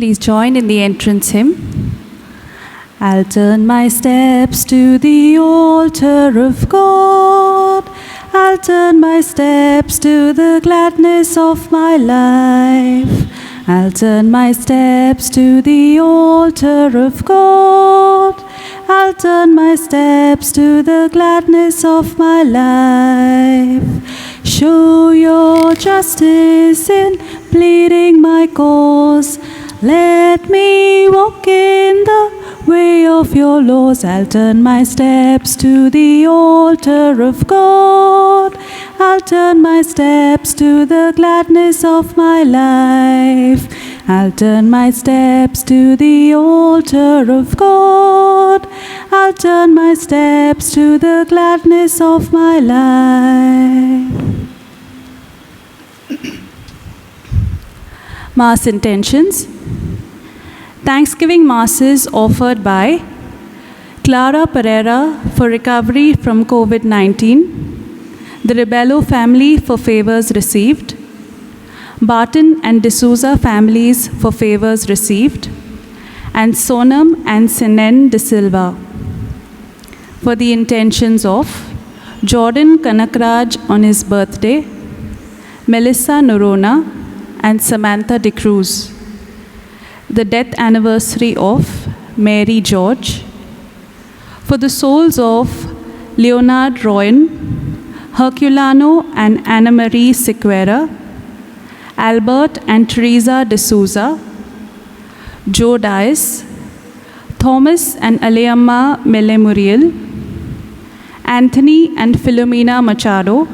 Please join in the entrance hymn. I'll turn my steps to the altar of God. I'll turn my steps to the gladness of my life. I'll turn my steps to the altar of God. I'll turn my steps to the gladness of my life. Show your justice in pleading my cause. Let me walk in the way of your laws. I'll turn my steps to the altar of God. I'll turn my steps to the gladness of my life. I'll turn my steps to the altar of God. I'll turn my steps to the gladness of my life. Mass intentions. Thanksgiving Masses offered by Clara Pereira for recovery from COVID-19, the Rebello family for favors received, Barton and D'Souza families for favors received, and Sonam and Sinen De Silva. For the intentions of Jordan Kanakraj on his birthday, Melissa Norona and Samantha De Cruz. The death anniversary of Mary George. For the souls of Leonard Royan, Herculano and Anna Marie Sequeira, Albert and Teresa De Souza, Joe Dias, Thomas and Aleamma Mele Muriel, Anthony and Philomena Machado,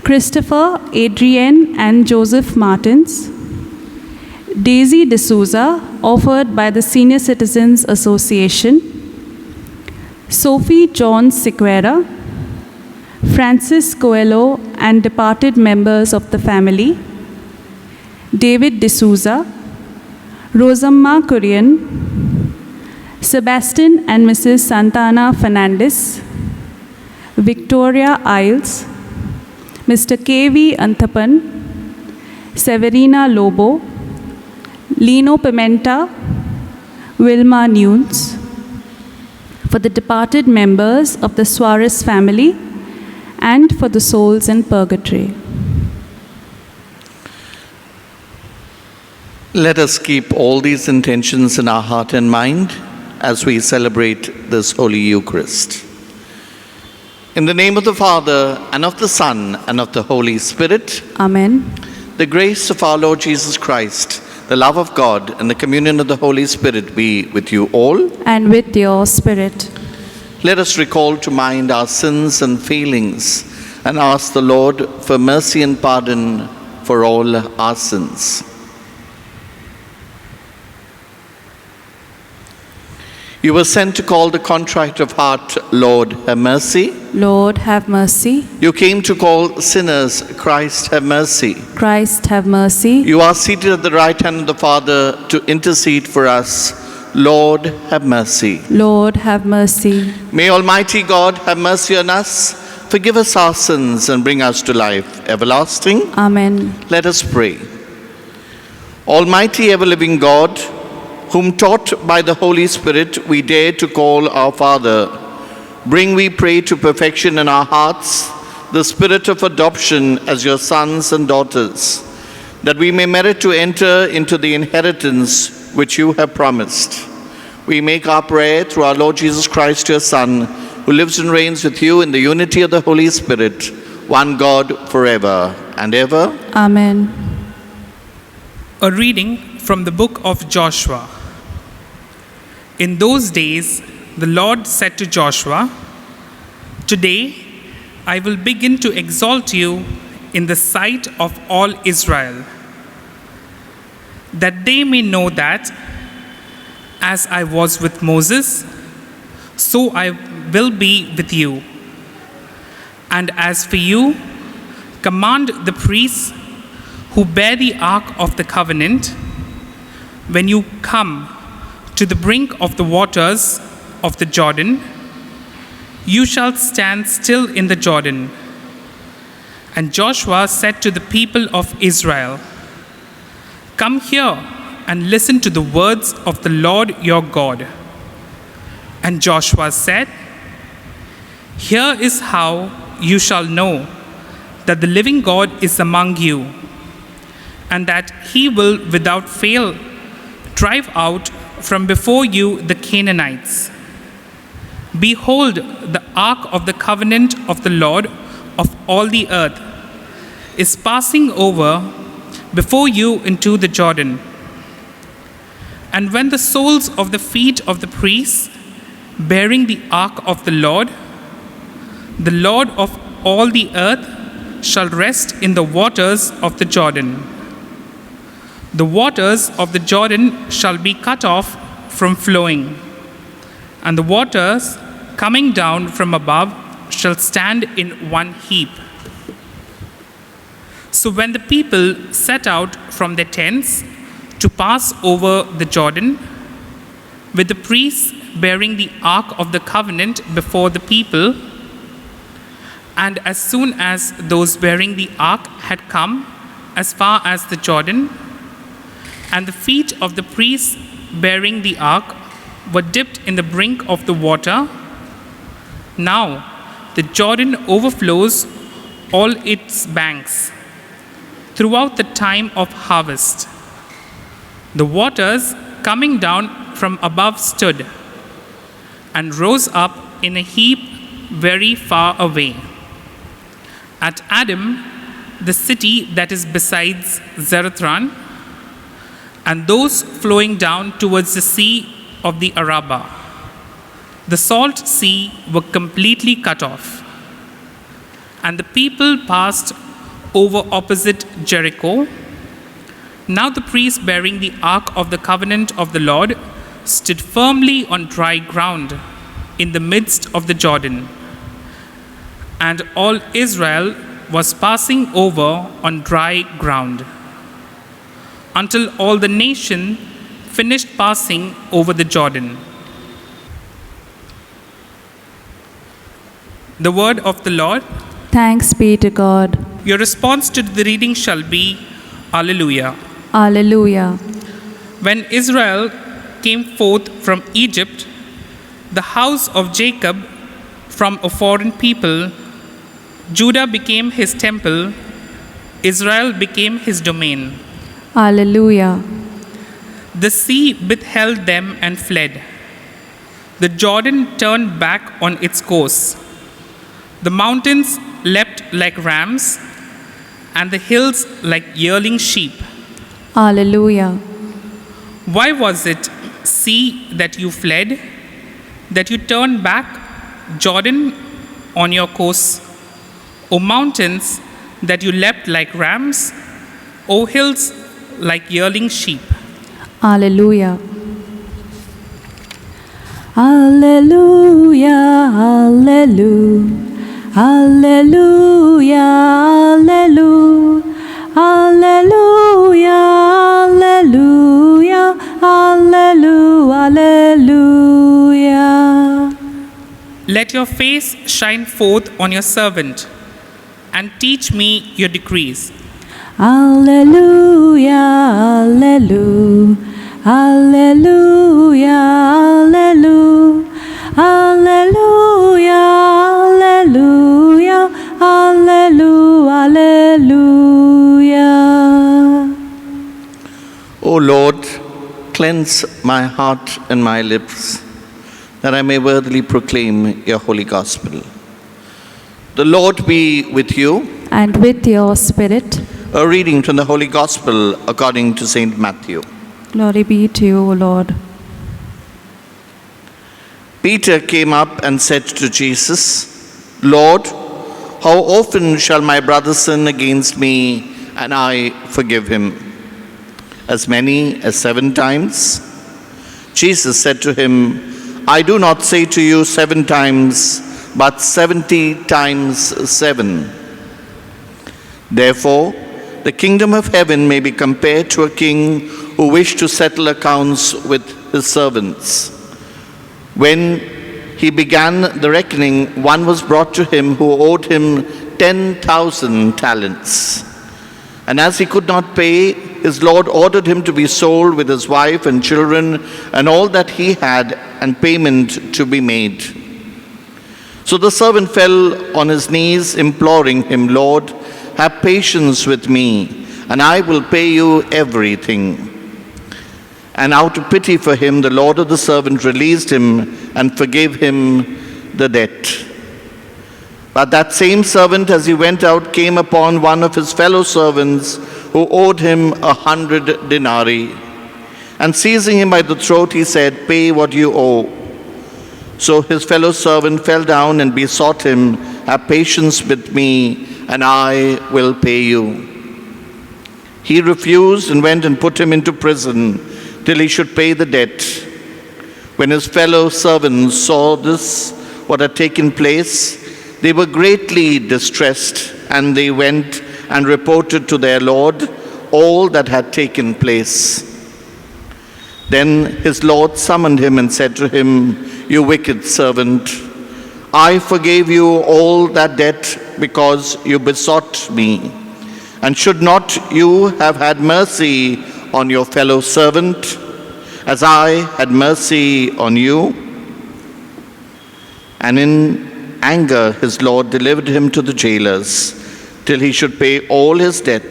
Christopher, Adrienne and Joseph Martins, Daisy D'Souza, offered by the Senior Citizens Association, Sophie John Sequeira, Francis Coelho and departed members of the family, David D'Souza, Rosamma Kurian, Sebastian and Mrs. Santana Fernandez, Victoria Isles, Mr. K.V. Anthapan, Severina Lobo, Lino Pimenta, Wilma Nunes. For the departed members of the Suarez family and for the souls in purgatory. Let us keep all these intentions in our heart and mind as we celebrate this Holy Eucharist. In the name of the Father, and of the Son, and of the Holy Spirit. Amen. The grace of our Lord Jesus Christ, the love of God, and the communion of the Holy Spirit be with you all. And with your spirit. Let us recall to mind our sins and failings and ask the Lord for mercy and pardon for all our sins. You were sent to call the contrite of heart, Lord, have mercy. Lord, have mercy. You came to call sinners, Christ, have mercy. Christ, have mercy. You are seated at the right hand of the Father to intercede for us. Lord, have mercy. Lord, have mercy. May Almighty God have mercy on us, forgive us our sins, and bring us to life everlasting. Amen. Let us pray. Almighty ever-living God, whom taught by the Holy Spirit we dare to call our Father, bring, we pray, to perfection in our hearts the spirit of adoption as your sons and daughters, that we may merit to enter into the inheritance which you have promised. We make our prayer through our Lord Jesus Christ, your Son, who lives and reigns with you in the unity of the Holy Spirit, one God, forever and ever. Amen. A reading from the book of Joshua. In those days, the Lord said to Joshua, "Today I will begin to exalt you in the sight of all Israel, that they may know that, as I was with Moses, so I will be with you. And as for you, command the priests who bear the ark of the covenant, when you come to the brink of the waters of the Jordan, you shall stand still in the Jordan." And Joshua said to the people of Israel, "Come here, and listen to the words of the Lord your God." And Joshua said, "Here is how you shall know that the living God is among you, and that he will without fail drive out from before you the Canaanites. Behold, the ark of the covenant of the Lord of all the earth is passing over before you into the Jordan. And when the soles of the feet of the priests bearing the ark of the Lord of all the earth, shall rest in the waters of the Jordan, the waters of the Jordan shall be cut off from flowing, and the waters coming down from above shall stand in one heap." So when the people set out from their tents to pass over the Jordan, with the priests bearing the ark of the covenant before the people, and as soon as those bearing the ark had come as far as the Jordan, and the feet of the priests bearing the ark were dipped in the brink of the water, now the Jordan overflows all its banks throughout the time of harvest. The waters coming down from above stood and rose up in a heap very far away at Adam, the city that is besides Zarethan, and those flowing down towards the sea of the Arabah. The salt sea were completely cut off, and the people passed over opposite Jericho. Now the priests bearing the ark of the covenant of the Lord stood firmly on dry ground in the midst of the Jordan, and all Israel was passing over on dry ground, until all the nation finished passing over the Jordan. The word of the Lord. Thanks be to God. Your response to the reading shall be, Alleluia. Alleluia. When Israel came forth from Egypt, the house of Jacob from a foreign people, Judah became his temple, Israel became his domain. Alleluia. The sea withheld them and fled. The Jordan turned back on its course. The mountains leapt like rams, and the hills like yearling sheep. Alleluia. Why was it, sea, that you fled, that you turned back, Jordan, on your course? O mountains, that you leapt like rams, O hills, like yearling sheep. Alleluia. Alleluia, alleluia, alleluia, alleluia, alleluia, alleluia, alleluia, alleluia. Let your face shine forth on your servant, and teach me your decrees. Alleluia, alleluia, alleluia, alleluia, alleluia, alleluia, alleluia, alleluia. O Lord, cleanse my heart and my lips, that I may worthily proclaim your holy gospel. The Lord be with you. And with your spirit. A reading from the Holy Gospel according to St. Matthew. Glory be to you, O Lord. Peter came up and said to Jesus, "Lord, how often shall my brother sin against me and I forgive him? As many as 7 times?" Jesus said to him, "I do not say to you 7 times, but 70 times 7. Therefore, the kingdom of heaven may be compared to a king who wished to settle accounts with his servants. When he began the reckoning, one was brought to him who owed him 10,000 talents. And as he could not pay, his Lord ordered him to be sold with his wife and children and all that he had, and payment to be made. So the servant fell on his knees, imploring him, Lord, have patience with me, and I will pay you everything. And out of pity for him, the Lord of the servant released him and forgave him the debt. But that same servant, as he went out, came upon one of his fellow servants who owed him 100 denarii. And seizing him by the throat, he said, pay what you owe. So his fellow servant fell down and besought him, have patience with me, and I will pay you. He refused and went and put him into prison till he should pay the debt. When his fellow servants saw this, what had taken place, they were greatly distressed, and they went and reported to their Lord all that had taken place. Then his Lord summoned him and said to him, you wicked servant, I forgave you all that debt because you besought me. And should not you have had mercy on your fellow servant, as I had mercy on you? And in anger his Lord delivered him to the jailers till he should pay all his debt.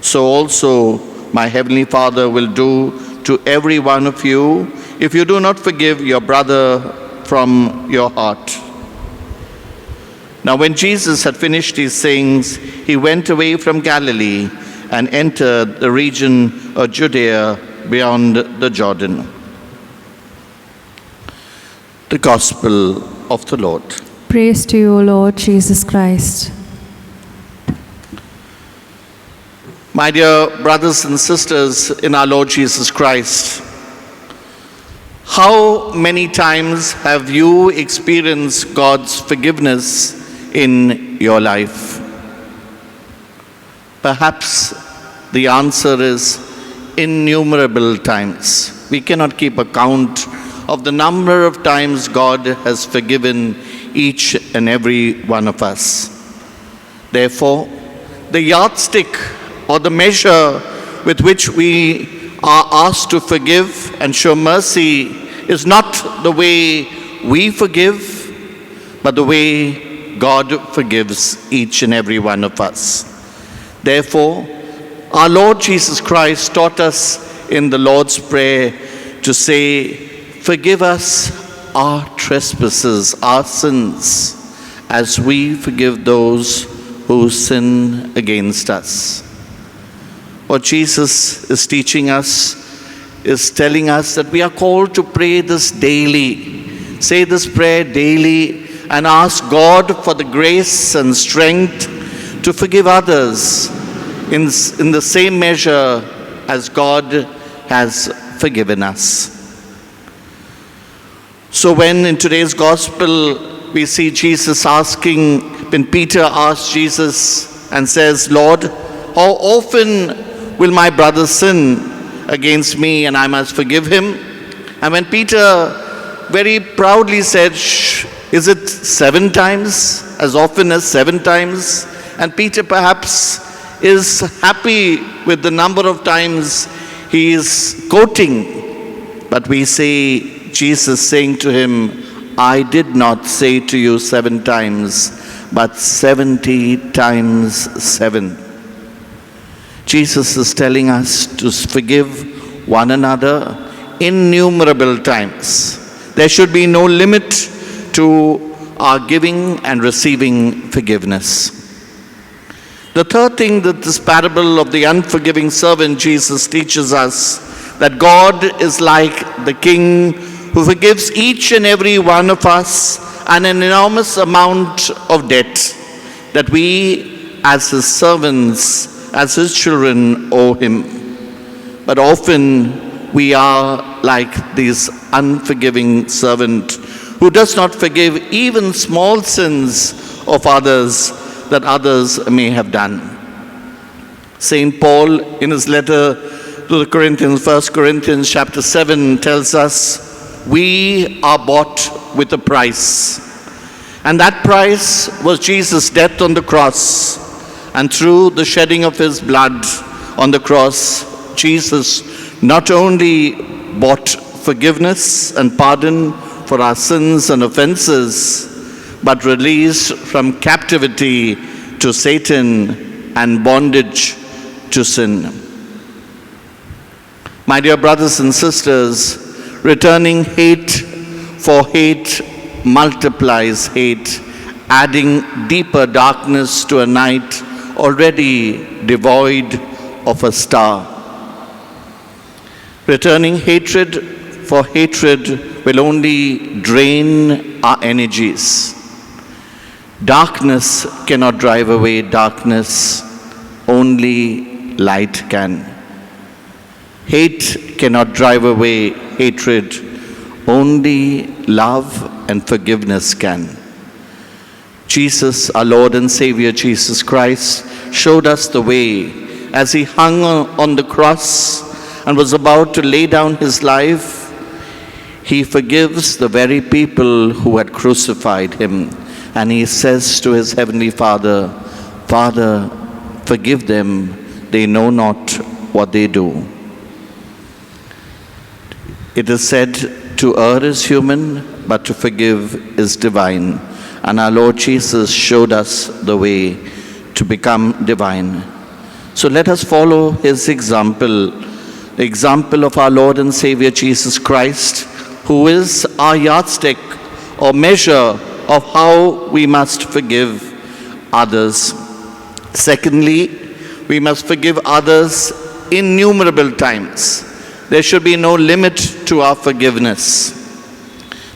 So also my heavenly Father will do to every one of you if you do not forgive your brother from your heart. Now when Jesus had finished these sayings, he went away from Galilee and entered the region of Judea beyond the Jordan. The Gospel of the Lord. Praise to you, O Lord Jesus Christ. My dear brothers and sisters in our Lord Jesus Christ, how many times have you experienced God's forgiveness in your life? Perhaps the answer is innumerable times. We cannot keep account of the number of times God has forgiven each and every one of us. Therefore, the yardstick or the measure with which we are asked to forgive and show mercy is not the way we forgive, but the way God forgives each and every one of us. Therefore, our Lord Jesus Christ taught us in the Lord's Prayer to say, forgive us our trespasses, our sins, as we forgive those who sin against us. What Jesus is teaching us is telling us that we are called to pray this daily. Say this prayer daily and ask God for the grace and strength to forgive others in the same measure as God has forgiven us. So when in today's gospel we see Jesus asking, when Peter asks Jesus and says, Lord, how often will my brother sin against me and I must forgive him? And when Peter very proudly said, is it 7 times, as often as 7 times? And Peter perhaps is happy with the number of times he is quoting. But we see Jesus saying to him, I did not say to you 7 times, but 70 times 7. Jesus is telling us to forgive one another innumerable times. There should be no limit to our giving and receiving forgiveness. The third thing that this parable of the unforgiving servant Jesus teaches us, that God is like the king who forgives each and every one of us an enormous amount of debt that we as his servants, as his children, owe him. But often we are like this unforgiving servant who does not forgive even small sins of others that others may have done. St. Paul, in his letter to the Corinthians, 1 Corinthians chapter 7, tells us, we are bought with a price. And that price was Jesus' death on the cross. And through the shedding of his blood, on the cross, Jesus not only bought forgiveness and pardon for our sins and offenses, but release from captivity to Satan and bondage to sin. My dear brothers and sisters, returning hate for hate multiplies hate, adding deeper darkness to a night already devoid of a star. Returning hatred for hatred will only drain our energies. Darkness cannot drive away darkness, only light can. Hate cannot drive away hatred, only love and forgiveness can. Jesus, our Lord and Savior Jesus Christ, showed us the way as he hung on the cross and was about to lay down his life. He forgives the very people who had crucified him. And he says to his heavenly Father, Father, forgive them, they know not what they do. It is said, to err is human, but to forgive is divine. And our Lord Jesus showed us the way to become divine. So let us follow his example, the example of our Lord and Savior Jesus Christ, who is our yardstick or measure of how we must forgive others. Secondly, we must forgive others innumerable times. There should be no limit to our forgiveness.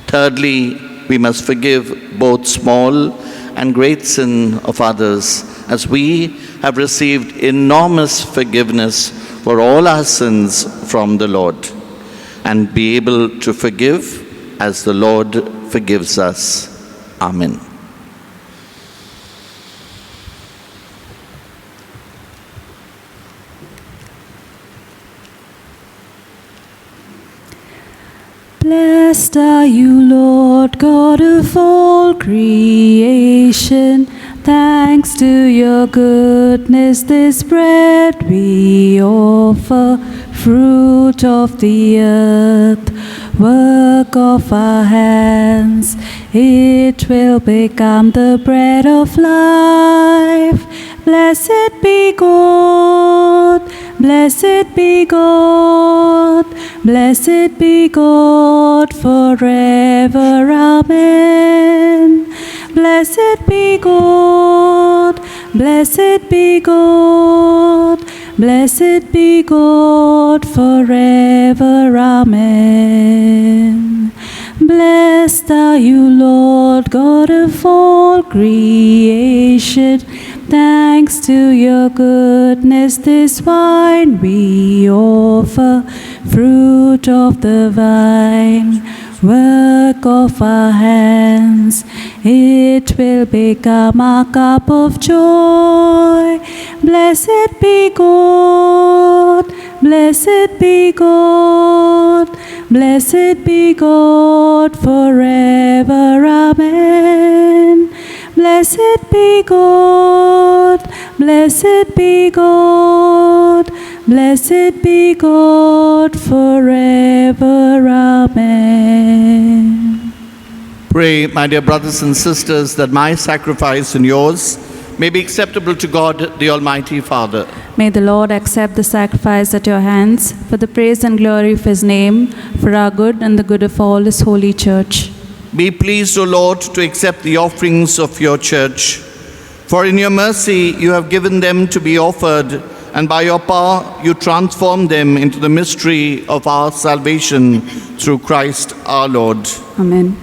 Thirdly, we must forgive both small and great sin of others, as we have received enormous forgiveness for all our sins from the Lord, and be able to forgive as the Lord forgives us. Amen. Blessed are you, Lord God of all creation. Thanks to your goodness, this bread we offer, fruit of the earth, work of our hands. It will become the bread of life. Blessed be God, blessed be God, blessed be God forever. Amen. Blessed be God, blessed be God, blessed be God forever. Amen. Blessed are you, Lord God of all creation. Thanks to your goodness, this wine we offer, fruit of the vine, work of our hands. It will become a cup of joy. Blessed be God, blessed be God, blessed be God forever. Amen. Blessed be God, blessed be God, blessed be God forever. Amen. Pray, my dear brothers and sisters, that my sacrifice and yours may be acceptable to God, the Almighty Father. May the Lord accept the sacrifice at your hands for the praise and glory of his name, for our good and the good of all his holy church. Be pleased, O Lord, to accept the offerings of your church. For in your mercy you have given them to be offered, and by your power you transform them into the mystery of our salvation through Christ our Lord. Amen.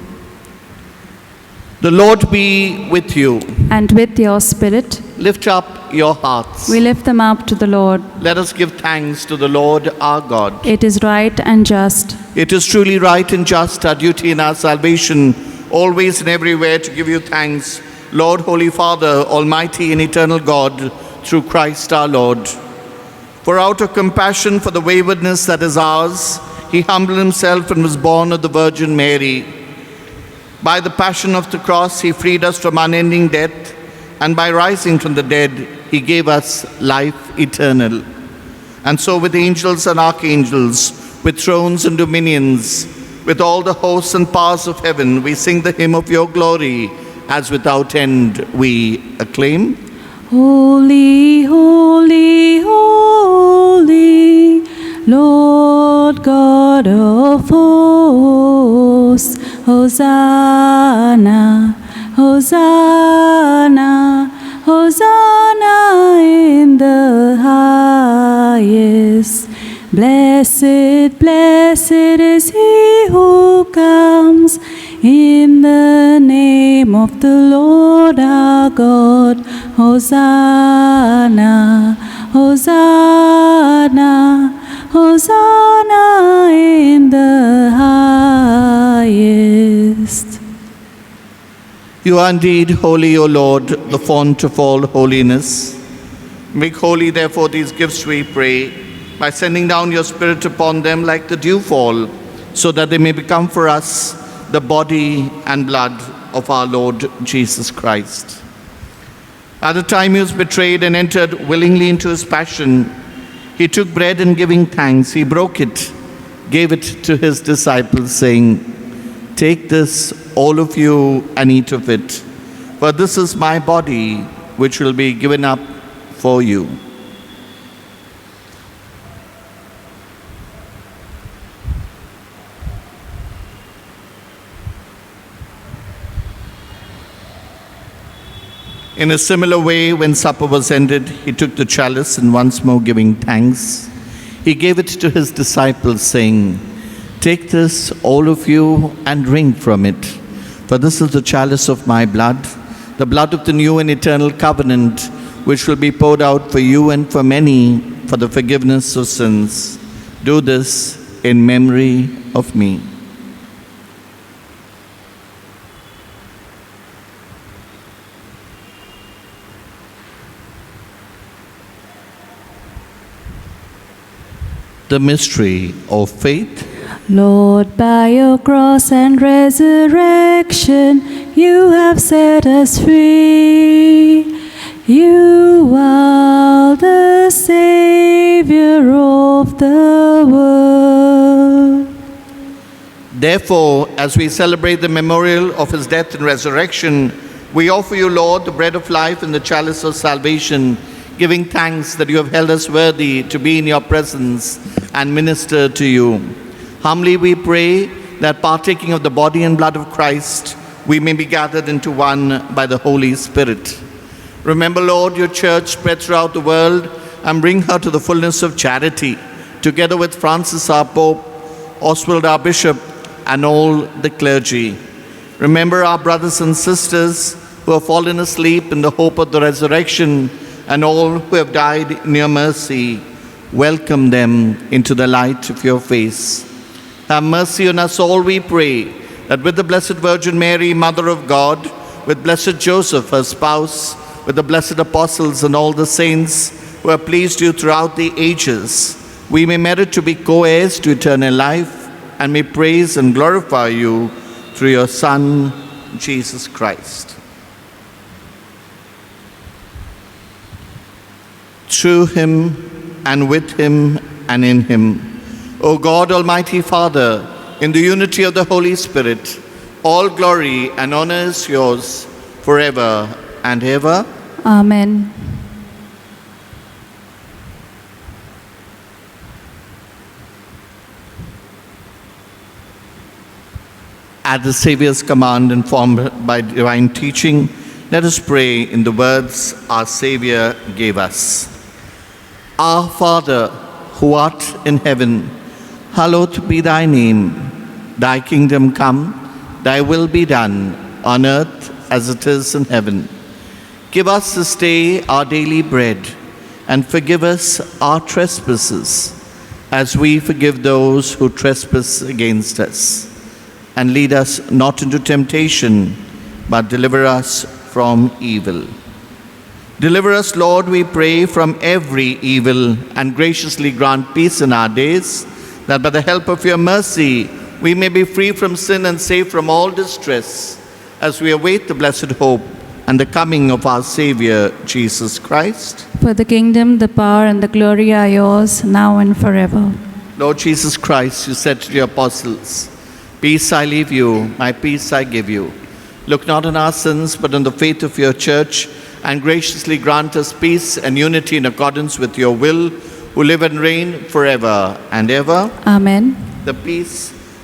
The Lord be with you. And with your spirit, Lift up your hearts. we lift them up to the Lord. Let us give thanks to the Lord our God. It is right and just. It is truly right and just, our duty and our salvation, always and everywhere to give you thanks, Lord, Holy Father, Almighty and eternal God, through Christ our Lord. For out of compassion for the waywardness that is ours, he humbled himself and was born of the Virgin Mary. By the passion of the cross, he freed us from unending death, and by rising from the dead, he gave us life eternal. And so with angels and archangels, with thrones and dominions, with all the hosts and powers of heaven, we sing the hymn of your glory, as without end we acclaim. Holy, holy, holy, Lord God of hosts, Hosanna, Hosanna, Hosanna in the highest. Blessed, blessed is he who comes in the name of the Lord our God. Hosanna, Hosanna, Hosanna in the highest. You are indeed holy, O Lord, the fount of all holiness. Make holy, therefore, these gifts, we pray, by sending down your Spirit upon them like the dewfall, so that they may become for us the body and blood of our Lord Jesus Christ. At the time he was betrayed and entered willingly into his passion, he took bread and giving thanks, he broke it, gave it to his disciples, saying, "Take this, all of you, and eat of it, for this is my body, which will be given up for you." In a similar way, when supper was ended, he took the chalice and once more giving thanks, he gave it to his disciples, saying, "Take this, all of you, and drink from it, for this is the chalice of my blood, the blood of the new and eternal covenant, which will be poured out for you and for many for the forgiveness of sins. Do this in memory of me." The mystery of faith. Lord, by your cross and resurrection, you have set us free. You are the Savior of the world. Therefore, as we celebrate the memorial of his death and resurrection, we offer you, Lord, the bread of life and the chalice of salvation, giving thanks that you have held us worthy to be in your presence and minister to you. Humbly we pray that partaking of the body and blood of Christ, we may be gathered into one by the Holy Spirit. Remember, Lord, your church spread throughout the world and bring her to the fullness of charity, together with Francis our Pope, Oswald our Bishop, and all the clergy. Remember our brothers and sisters who have fallen asleep in the hope of the resurrection, and all who have died in your mercy. Welcome them into the light of your face. Have mercy on us all, we pray, that with the Blessed Virgin Mary, Mother of God, with Blessed Joseph, her spouse, with the blessed apostles and all the saints who have pleased you throughout the ages, we may merit to be co-heirs to eternal life, and may praise and glorify you through your Son, Jesus Christ. Through him, and with him, and in him, O God, Almighty Father, in the unity of the Holy Spirit, all glory and honor is yours forever and ever. Amen. At the Saviour's command, informed by divine teaching, let us pray in the words our Saviour gave us. Our Father, who art in heaven, hallowed be thy name. Thy kingdom come, thy will be done, on earth as it is in heaven. Give us this day our daily bread, and forgive us our trespasses, as we forgive those who trespass against us. And lead us not into temptation, but deliver us from evil. Deliver us, Lord, we pray, from every evil, and graciously grant peace in our days, that by the help of your mercy we may be free from sin and safe from all distress, as we await the blessed hope and the coming of our Savior, Jesus Christ. For the kingdom, the power, and the glory are yours, now and forever. Lord Jesus Christ, you said to your apostles, "Peace I leave you, my peace I give you. Look not on our sins, but on the faith of your church, and graciously grant us peace and unity in accordance with your will, who live and reign forever and ever." Amen. The peace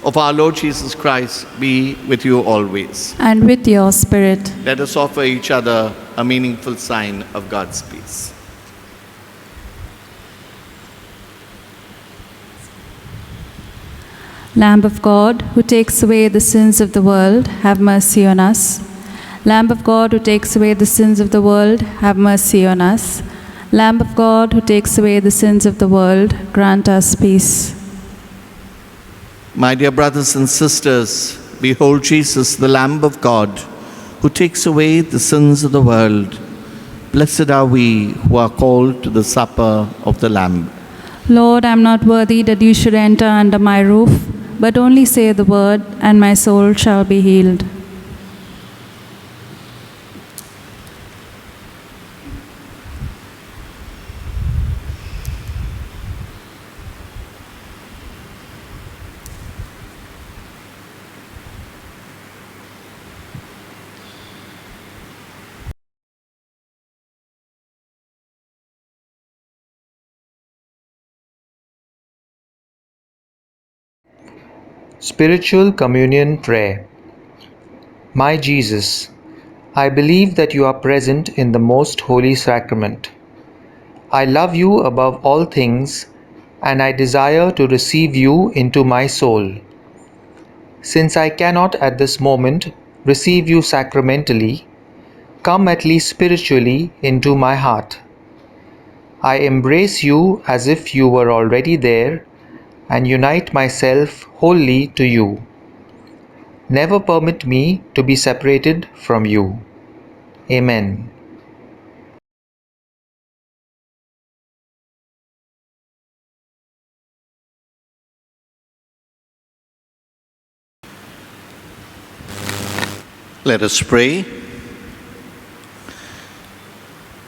of our Lord Jesus Christ be with you always. And with your spirit. Let us offer each other a meaningful sign of God's peace. Lamb of God, who takes away the sins of the world, have mercy on us. Lamb of God, who takes away the sins of the world, have mercy on us. Lamb of God, who takes away the sins of the world, grant us peace. My dear brothers and sisters, behold Jesus, the Lamb of God, who takes away the sins of the world. Blessed are we who are called to the supper of the Lamb. Lord, I am not worthy that you should enter under my roof, but only say the word, and my soul shall be healed. Spiritual Communion Prayer. My Jesus, I believe that you are present in the most holy sacrament. I love you above all things, and I desire to receive you into my soul. Since I cannot at this moment receive you sacramentally, come at least spiritually into my heart. I embrace you as if you were already there, and unite myself wholly to you. Never permit me to be separated from you. Amen. Let us pray.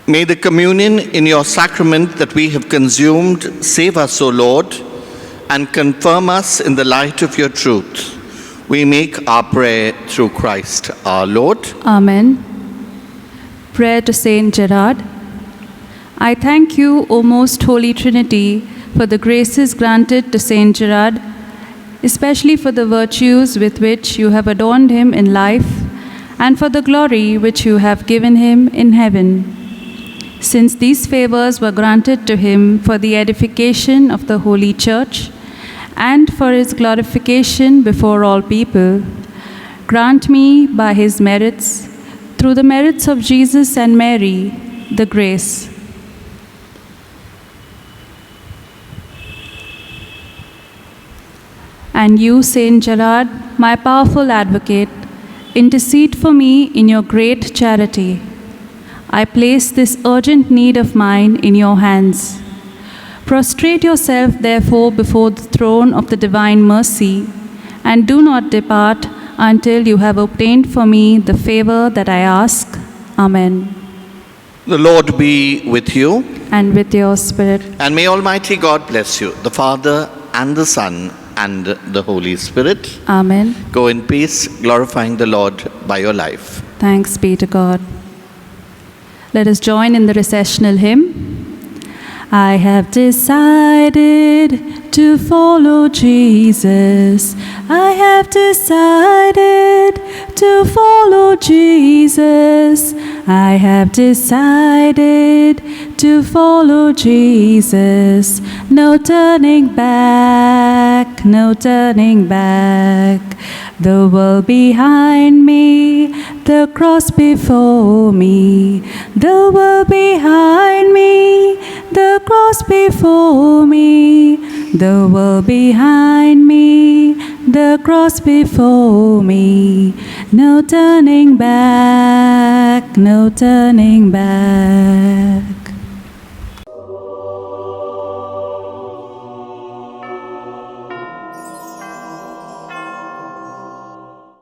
May the communion in your sacrament that we have consumed save us, O Lord, and confirm us in the light of your truth. We make our prayer through Christ our Lord. Amen. Prayer to Saint Gerard. I thank you, O most holy Trinity, for the graces granted to Saint Gerard, especially for the virtues with which you have adorned him in life, and for the glory which you have given him in heaven. Since these favors were granted to him for the edification of the Holy Church, and for his glorification before all people, grant me by his merits, through the merits of Jesus and Mary, the grace. And you, Saint Gerard, my powerful advocate, intercede for me in your great charity. I place this urgent need of mine in your hands. Prostrate yourself, therefore, before the throne of the divine mercy, and do not depart until you have obtained for me the favor that I ask. Amen. The Lord be with you. And with your spirit. And may Almighty God bless you, the Father and the Son and the Holy Spirit. Amen. Go in peace, glorifying the Lord by your life. Thanks be to God. Let us join in the recessional hymn. I have decided to follow Jesus. I have decided to follow Jesus. I have decided to follow Jesus. No turning back, no turning back. The world behind me, the cross before me. The world behind me, the cross before me. The world behind me, the cross before me. No turning back, no turning back.